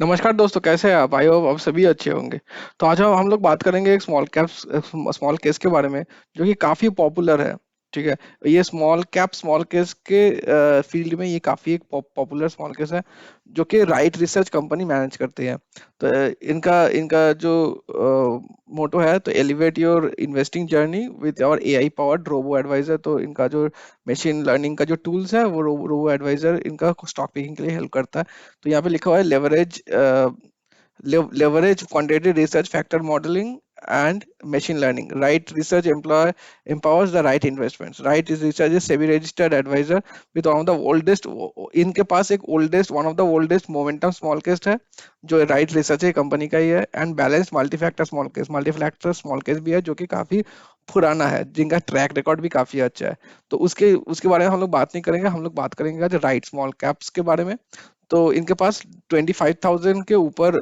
नमस्कार दोस्तों, कैसे हैं आप? आई होप आप सभी अच्छे होंगे। तो आज हम लोग बात करेंगे एक स्मॉल केस के बारे में, जो कि काफ़ी पॉपुलर है। ठीक है। ये स्मॉल केस के फील्ड में ये काफ़ी एक पॉपुलर स्मॉल केस है, जो कि राइट रिसर्च कंपनी मैनेज करती है। तो इनका इनका जो मोटो है, तो elevate your investing journey with और एआई पावर्ड रोबो एडवाइजर। तो इनका जो मशीन लर्निंग का जो टूल्स है, वो रोबो एडवाइजर इनका स्टॉक पिकिंग के लिए हेल्प करता है। तो यहाँ पे लिखा हुआ है leverage quantitative research, factor modeling, and machine learning. Right research empowers the right investments. Right research is SEBI registered advisor with one of the oldest, इनके पास एक oldest, one of the oldest momentum small case है, जो right research है company का ही है। And balance multi factor small case भी है, जो कि काफी पुराना है, जिनका ट्रैक रिकॉर्ड भी काफी अच्छा है। तो उसके उसके बारे में हम लोग बात नहीं करेंगे, हम लोग बात करेंगे आज राइट स्मॉल कैप्स के बारे में। तो इनके पास 25,000 के ऊपर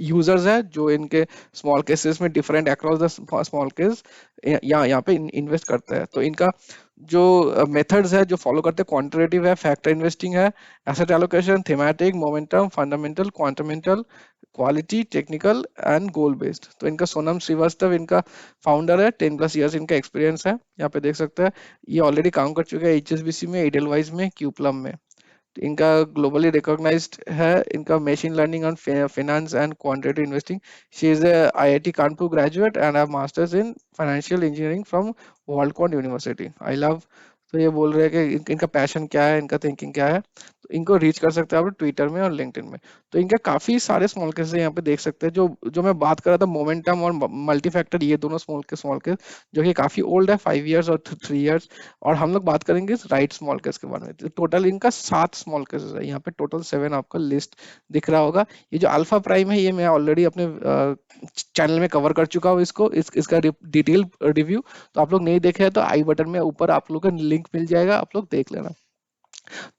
यूजर्स है, जो इनके स्मॉल केसेस में different across the small case यहाँ पे इन्वेस्ट करते हैं। तो इनका जो मेथड्स है जो फॉलो करते हैं, क्वांटिटेटिव है, फैक्टर इन्वेस्टिंग है, asset allocation, thematic, momentum, fundamental, quantamental, quality, technical and goal based. तो इनका सोनम श्रीवास्तव इनका फाउंडर है, 10+ ईयर्स इनका एक्सपीरियंस है। यहाँ पे देख सकते हैं, ये ऑलरेडी काम कर चुके हैं एचएसबीसी में, एडलवाइज में, क्यूप्लम में। इनका ग्लोबली रिकॉग्नाइज्ड है। इनका machine learning on finance and quantitative investing. She is a IIT Kanpur graduate and have masters in financial engineering from world university. I love. तो ये बोल रहे हैं कि इनका पैशन क्या है, इनका थिंकिंग क्या है। तो इनको रीच कर सकते हैं आप ट्विटर में और लिंक्डइन में। तो इनके काफी सारे स्मॉल केस यहाँ पे देख सकते हैं। जो जो मैं बात कर रहा था, मोमेंटम और मल्टी फैक्टर, ये दोनों स्मॉल केस जो कि काफी ओल्ड है, 5 ईयर्स और 3 ईयर्स। और हम लोग बात करेंगे राइट स्मॉल केस के बारे में। तो टोटल इनका 7 स्मॉल केसेस है, यहाँ पे टोटल 7 आपका लिस्ट दिख रहा होगा। ये जो अल्फा प्राइम है, ये मैं ऑलरेडी अपने चैनल में कवर कर चुका हूँ इसको, इसका डिटेल रिव्यू। तो आप लोग नहीं देखे हैं तो आई बटन में ऊपर आप लोग का लिंक मिल जाएगा, आप लोग देख लेना।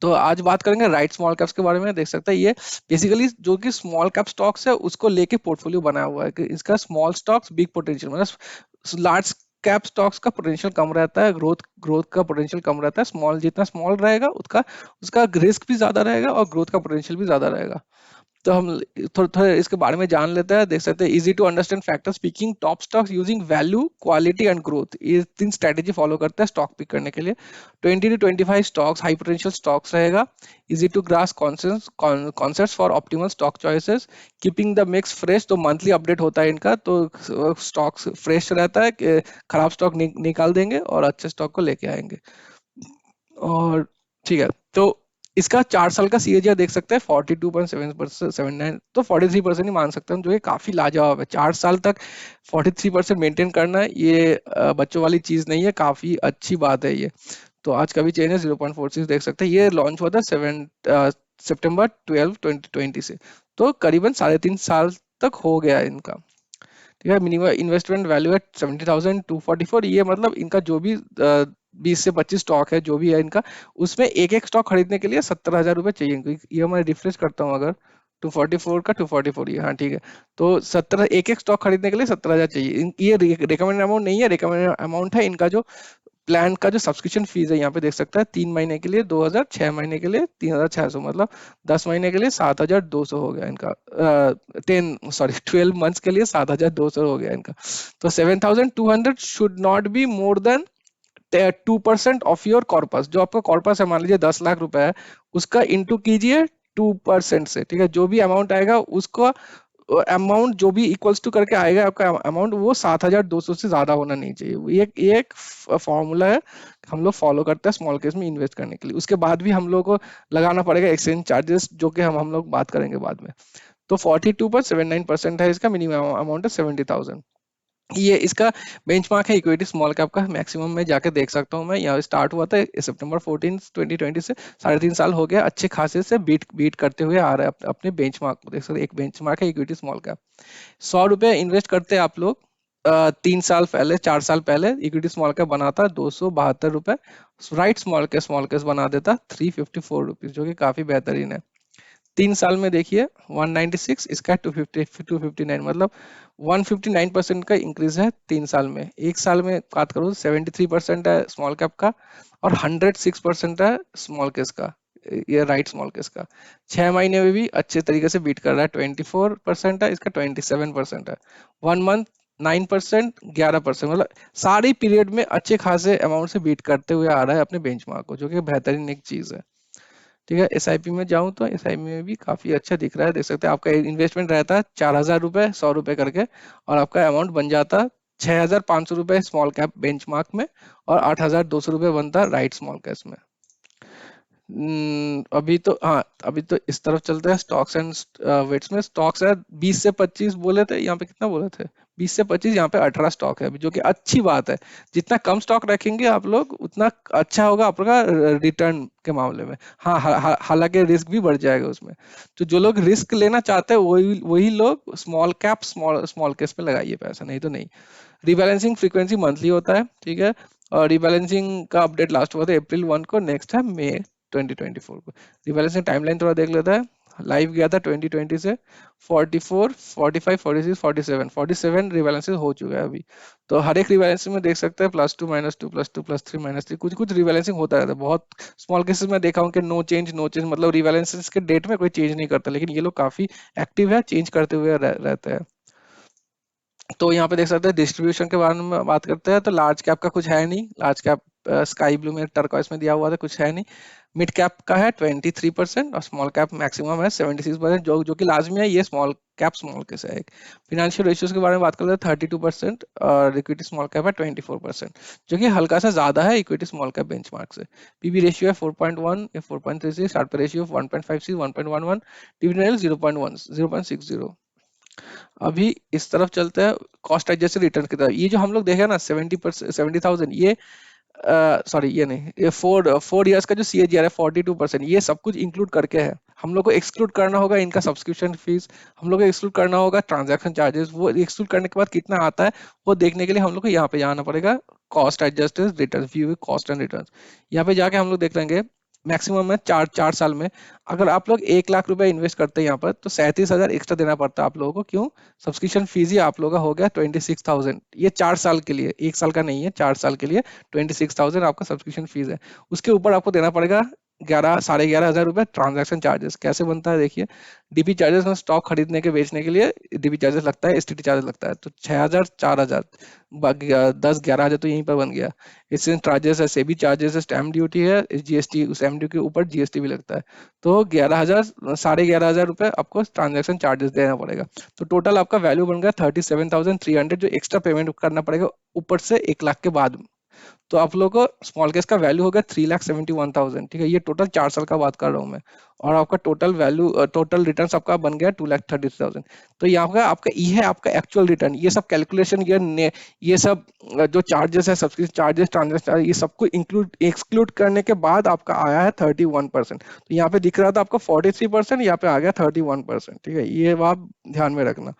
तो आज बात करेंगे राइट स्मॉल कैप्स के बारे में। देख सकते हैं, ये बेसिकली जो कि स्मॉल कैप स्टॉक्स है उसको लेके पोर्टफोलियो बनाया हुआ है, कि इसका स्मॉल स्टॉक्स बिग पोटेंशियल, मतलब लार्ज कैप स्टॉक्स का पोटेंशियल कम रहता है, ग्रोथ ग्रोथ का पोटेंशियल कम रहता है। स्मॉल जितना स्मॉल रहेगा उसका उसका रिस्क भी ज्यादा रहेगा और ग्रोथ का पोटेंशियल भी ज्यादा रहेगा। तो हम थोड़ा थोड़ा इसके बारे में जान लेते हैं। देख सकते हैं, easy to understand factor speaking top stocks using value, quality and growth, ये 3 स्ट्रेटेजी फॉलो करते हैं स्टॉक पिक करने के लिए। 20 to 25 stocks, high potential stocks रहेगा। Easy to grasp concepts for optimal stock choices. Keeping the mix fresh, तो monthly update होता है इनका, तो स्टॉक्स फ्रेश रहता है कि खराब स्टॉक निकाल देंगे और अच्छे स्टॉक को लेके आएंगे। और ठीक है, तो इसका 4 साल का सीएजीआर देख सकते हैं, 42.7%, तो 43% ही मान सकते हैं, जो कि काफी लाजवाब है। 4 साल तक 43% मेंटेन करना, ये बच्चों वाली चीज नहीं है, काफी अच्छी बात है ये। तो आज का भी चेंज है 0.46, देख सकते हैं। ये लॉन्च हुआ था September 12, 2020 से। तो करीबन 3.5 साल तक हो गया है इनका। ठीक है। मिनिमम इन्वेस्टमेंट वैल्यू है 70,244। ये मतलब इनका जो भी 20 से 25 स्टॉक है, जो भी है इनका, उसमें एक एक स्टॉक खरीदने के लिए 70,000 रुपये चाहिए इनको। ये मैं रिफ्रेश करता हूँ, अगर 244 का 244, ये हाँ ठीक है। तो 17 एक एक स्टॉक खरीदने के लिए 17,000 चाहिए। ये रिकमेंडेड अमाउंट नहीं है, रिकमेंडेड अमाउंट है इनका जो प्लान का जो सब्सक्रिप्शन फीस है। यहाँ पे देख सकता है, 3 महीने के लिए 2,000, 6 महीने के लिए 3,600, मतलब 10 महीने के लिए 7,200 हो गया इनका। 12 मंथ्स के लिए 7,200 हो गया इनका। तो 7,200 should not be more than 2% of your corpus. जो आपका कॉर्पस है, मान लीजिए 10 लाख रुपए है, उसका इंटू कीजिए 2% से। ठीक है। जो भी अमाउंट आएगा उसको, अमाउंट जो भी इक्वल्स टू करके आएगा आपका अमाउंट, वो 7,200 से ज्यादा होना नहीं चाहिए। ये एक फॉर्मूला है, हम लोग फॉलो करते हैं स्मॉल केस में इन्वेस्ट करने के लिए। उसके बाद भी हम लोग को लगाना पड़ेगा एक्सचेंज चार्जेस, जो कि हम लोग बात करेंगे बाद में। तो 42.79% है इसका, मिनिमम अमाउंट है 70,000। ये इसका बेंचमार्क है इक्विटी स्मॉल कैप का, मैक्सिमम में जाके देख सकता हूँ मैं। यहाँ स्टार्ट हुआ था September 14, 2020 से, 3.5 साल हो गया, अच्छे खासे से बीट बीट करते हुए आ रहा है अपने बेंचमार्क को। देख सकते हैं, एक बेंचमार्क है इक्विटी स्मॉल कैप। 100 रुपए इन्वेस्ट करते हैं आप लोग। 3 साल पहले, 4 साल पहले इक्विटी स्मॉल कैप बना था 272 रुपए। राइट स्मॉल कैप बना देता 354 रुपीज, जो कि काफी बेहतरीन है। 3 साल में देखिए 196, इसका 259, मतलब 159% का इंक्रीज है 3 साल में। एक साल में बात करूँ 73% है स्मॉल कैप का, और 106% है स्मॉल केस का। ये राइट स्मॉल केस का। 6 महीने में भी अच्छे तरीके से बीट कर रहा है, 24% है, इसका 27% है। 1 मंथ 9%, 11%, मतलब सारी पीरियड में अच्छे खासे अमाउंट से बीट करते हुए आ रहा है अपने बेंचमार्क को, जो कि बेहतरीन एक चीज है। ठीक है, एसआईपी में जाऊं तो एसआईपी में भी काफी अच्छा दिख रहा है, देख सकते हैं आपका इन्वेस्टमेंट रहता है 4,000 रुपए, 100 रुपए करके, और आपका अमाउंट बन जाता है 6,500 रुपए स्मॉल कैप बेंचमार्क में, और 8,200 रुपए बनता है राइट स्मॉल कैप में। अभी तो हाँ, अभी तो इस तरफ चलते हैं स्टॉक्स एंड वेट्स में। स्टॉक्स है 20 से 25 बोले थे, यहाँ पे कितना बोले थे, 20 से 25, यहाँ पे 18 स्टॉक है अभी, जो कि अच्छी बात है। जितना कम स्टॉक रखेंगे आप लोग उतना अच्छा होगा आपका रिटर्न के मामले में। हाँ, हालांकि रिस्क भी बढ़ जाएगा उसमें। तो जो लोग रिस्क लेना चाहते हैं वही वही लोग small cap small small case पे लगाइए पैसा, नहीं तो नहीं। रिबैलेंसिंग फ्रीक्वेंसी मंथली होता है, ठीक है, और रिबैलेंसिंग का अपडेट लास्ट हुआ था April 1 को, नेक्स्ट है May 2024 को। रिबैलेंसिंग टाइमलाइन थोड़ा देख लेता है। लाइव गया था 2020 से 44, 45, 46, 47, 47 रिबैलेंसेस हो चुका है अभी। तो हर एक रिबैलेंसिंग में देख सकते हैं +2 -2 +2 +3 -3, कुछ कुछ रिबैलेंसिंग होता रहता है। बहुत स्मॉल केसेस में देखा हूँ कि नो चेंज नो चेंज, मतलब रिबैलेंसेस के डेट में कोई चेंज नहीं करता, लेकिन ये लोग काफी एक्टिव है, चेंज करते हुए रहते हैं। तो यहाँ पे देख सकते हैं डिस्ट्रीब्यूशन के बारे में बात करते हैं, तो लार्ज कैप का कुछ है नहीं, लार्ज कैप स्काई ब्लू में टर्कॉइस में दिया हुआ था, कुछ है नहीं। मिड कैप का है 23%, और स्मॉल कैप मैक्सिमम है 76%, जो जो कि लाजमी है, ये स्मॉल कैप स्मॉल के से है एक। फाइनेंशियल रेशियोज के बारे में बात करते हैं 32%, और इक्विटी स्मॉल कैप है 24%, जो कि हल्का सा ज्यादा है इक्विटी स्मॉल कैप बेंचमार्क से। पीबी रेशियो है 4.1 या 4.36, शार्प रेशियो 1.56, 1.11, डिविडेंड 0.60। अभी इस तरफ चलते हैं कॉस्ट एडजस्टेड रिटर्न की तरफ। ये जो हम लोग देखे ना 70%, 70,000, ये सॉरी ये नहीं, ये 4 ईयर्स का जो CAGR है 42%, ये सब कुछ इंक्लूड करके है। हम लोग को एक्सक्लूड करना होगा इनका सब्सक्रिप्शन फीस, हम लोग को एक्सक्लूड करना होगा ट्रांजैक्शन चार्जेस, वो एक्सक्लूड करने के बाद कितना आता है वो देखने के लिए हम लोग को यहाँ पे जाना पड़ेगा, cost adjusted return, view cost and return. यहाँ पे जाके हम लोग देख लेंगे मैक्सिमम है 4 साल में। अगर आप लोग 1 लाख रुपए इन्वेस्ट करते हैं यहाँ पर, तो 37,000 एक्स्ट्रा देना पड़ता है आप लोगों को। क्यों? सब्सक्रिप्शन फीस ही आप लोगों का हो गया 26,000, ये 4 साल के लिए, 1 साल का नहीं है, 4 साल के लिए 26,000 आपका सब्सक्रिप्शन फीस है। उसके ऊपर आपको देना पड़ेगा 11 साढ़े 11 हजार रुपए ट्रांजैक्शन चार्जेस। कैसे बनता है देखिए, डीपी चार्जेस में स्टॉक खरीदने के बेचने के लिए डीपी चार्जेस लगता है, एसटीटी चार्जेस लगता है, तो 6,000, 4,000, 10, 11 हजार तो यहीं पर बन गया। एक्सचेंज चार्जेस है, सेबी चार्जेस है, स्टैम्प ड्यूटी है, जीएसटी, उस स्टैम्प ड्यूटी के ऊपर जीएसटी भी लगता है। तो 11,000, साढ़े 11 हजार रुपए आपको ट्रांजैक्शन चार्जेस देना पड़ेगा। तो टोटल आपका वैल्यू बन गया 37,300, जो एक्स्ट्रा पेमेंट करना पड़ेगा ऊपर से 1 लाख के बाद। तो आप लोगों को स्मॉल केस का वैल्यू होगा 3,71,000, ठीक है, ये टोटल 4 साल का बात कर रहा हूँ मैं। और आपका टोटल वैल्यू, टोटल रिटर्न आपका बन गया 2,30,000। तो यहाँ का आपका ये है आपका एक्चुअल रिटर्न। ये सब कैलकुलेशन, ये सब जो चार्जेस है, सब्सक्रिप्शन चार्जेस, ट्रांजेक्शन चार्ज, ये सबको इंक्लूड एक्सक्लूड करने के बाद आपका आया है 31%। तो यहाँ पे दिख रहा था आपको 43%, यहाँ पे आ गया 31%, ठीक है, ये आप ध्यान में रखना।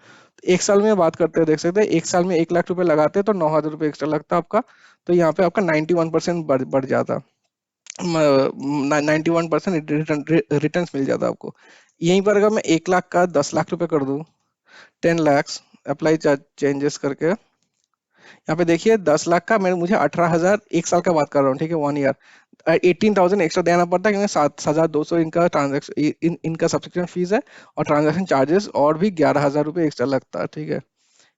एक साल में बात करते हैं, देख सकते हैं एक साल में 1 लाख रुपए लगाते हैं तो 9,000 रुपए एक्स्ट्रा लगता है आपका। तो यहाँ पे आपका 91% बढ़ जाता, 91% रिटर्न मिल जाता आपको। यहीं पर अगर मैं 1 लाख का 10 लाख रुपए कर दूं, 10 lakhs, अप्लाई चेंजेस करके, यहाँ पे देखिए 10 लाख का मेरे मुझे 18,000, 1 साल का बात कर रहा हूँ, ठीक है, 1 ईयर, 18,000 एक्स्ट्रा देना पड़ता है, क्योंकि 7,200 इनका ट्रांजेक्शन, इनका सब्सक्रिप्शन फीस है, और ट्रांजेक्शन चार्जेस और भी 11,000 रुपये एक्स्ट्रा लगता है, ठीक है।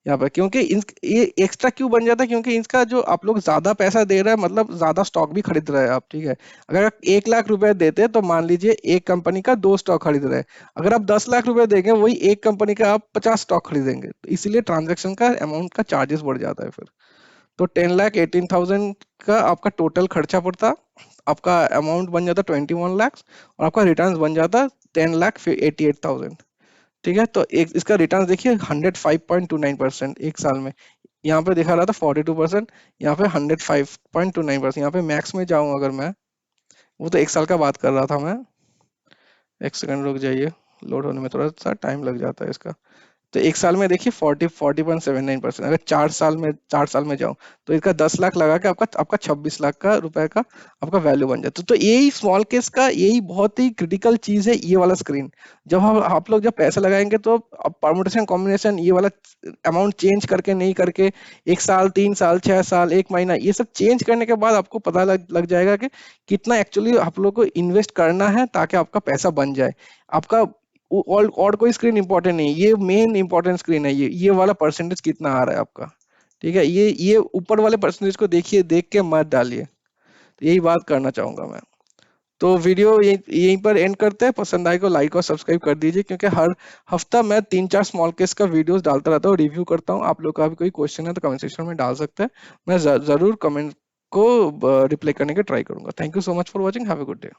यहाँ पर क्योंकि ये एक्स्ट्रा क्यों बन जाता है, क्योंकि इसका जो आप लोग ज्यादा पैसा दे रहे हैं, मतलब ज्यादा स्टॉक भी खरीद रहे हैं आप, ठीक है। अगर आप 1 लाख रुपए देते तो मान लीजिए एक कंपनी का 2 स्टॉक खरीद रहे हैं, अगर आप 10 लाख रुपए देंगे वही एक कंपनी का आप 50 स्टॉक खरीदेंगे, तो इसीलिए ट्रांजेक्शन का अमाउंट का चार्जेस बढ़ जाता है फिर। तो 10,18,000 का आपका टोटल खर्चा पड़ता, आपका अमाउंट बन जाता 21 lakhs, और आपका रिटर्न बन जाता 10,88,000, ठीक है। तो एक इसका रिटर्न देखिए 105.29% एक साल में। यहाँ पे दिखा रहा था 42%, यहाँ पे 105.29%। यहाँ पे मैक्स में जाऊं अगर मैं, वो तो 1 साल का बात कर रहा था मैं, 1 सेकंड रुक जाइए, लोड होने में थोड़ा सा टाइम लग जाता है इसका। तो एक साल में देखिए 40.79%। अगर 4 साल में जाऊं तो इसका 10 लाख लगा के आपका आपका 26 लाख का रुपए का आपका वैल्यू बन जाता है। तो यही स्मॉल केस का यही बहुत ही क्रिटिकल चीज है, ये वाला स्क्रीन। जब हम आप लोग जब पैसे लगाएंगे तो परमुटेशन कॉम्बिनेशन ये वाला अमाउंट चेंज करके नहीं करके 1 साल, 3 साल, 6 साल, 1 महीना ये सब चेंज करने के बाद आपको पता लग जाएगा कि कितना एक्चुअली आप लोग को इन्वेस्ट करना है ताकि आपका पैसा बन जाए। आपका और कोई स्क्रीन इंपॉर्टेंट नहीं, ये मेन इंपॉर्टेंट स्क्रीन है। ये वाला परसेंटेज कितना आ रहा है आपका, ठीक है। ये ऊपर वाले परसेंटेज को देखिए, देख के मत डालिए। तो यही बात करना चाहूंगा मैं। तो वीडियो यहीं पर एंड करते हैं। पसंद आए को लाइक और सब्सक्राइब कर दीजिए, क्योंकि हर हफ्ता मैं 3-4 स्मॉल केस का वीडियोस डालता रहता हूँ, रिव्यू करता हूँ। आप लोग का भी कोई क्वेश्चन है तो कमेंट सेक्शन में डाल सकते हैं, मैं जरूर कमेंट को रिप्लाई करने की ट्राई करूंगा। Thank you so much for watching, have a good day.